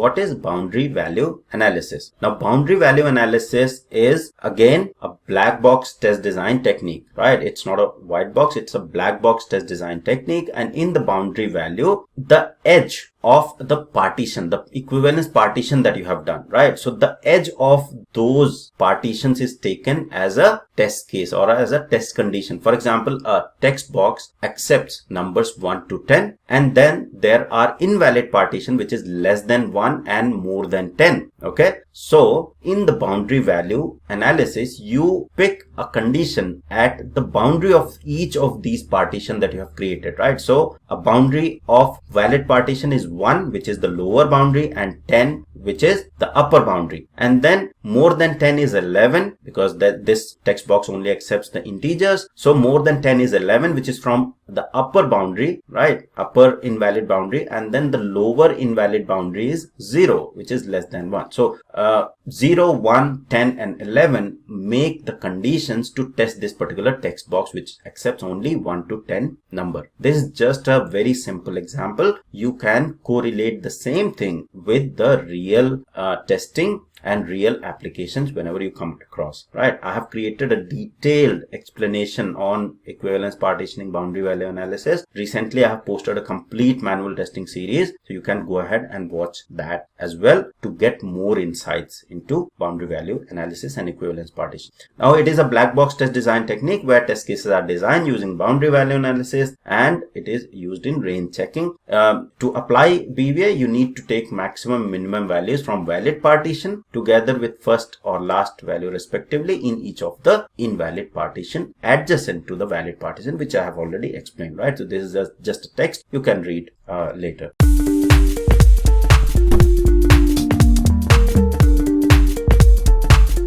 what is boundary value analysis? Now, boundary value analysis is again a black box test design technique, right? It's not a white box, it's a black box test design technique. And in the boundary value, the edge of the partition, the equivalence partition that you have done, right? So the edge of those partitions is taken as a test case or as a test condition. For example, a text box accepts numbers 1 to 10, and then there are invalid partition which is less than 1 and more than 10. Okay, so in the boundary value analysis, you pick a condition at the boundary of each of these partition that you have created, right? So a boundary of valid partition is 1, which is the lower boundary, and 10, which is the upper boundary. And then more than 10 is 11, because this text box only accepts the integers. So more than 10 is 11, which is from the upper boundary, right? Upper invalid boundary. And then the lower invalid boundary is 0, which is less than 1. So 0, 1, 10 and 11 make the conditions to test this particular text box, which accepts only 1 to 10 number. This is just a very simple example. You can correlate the same thing with the real testing and real applications whenever you come across, right? I have created a detailed explanation on equivalence partitioning, boundary value analysis. Recently, I have posted a complete manual testing series, so you can go ahead and watch that as well to get more insights into boundary value analysis and equivalence partition. Now, it is a black box test design technique where test cases are designed using boundary value analysis, and it is used in range checking. To apply BVA, you need to take maximum minimum values from valid partition together with first or last value respectively in each of the invalid partition adjacent to the valid partition, which I have already explained, right? So this is just a text you can read later.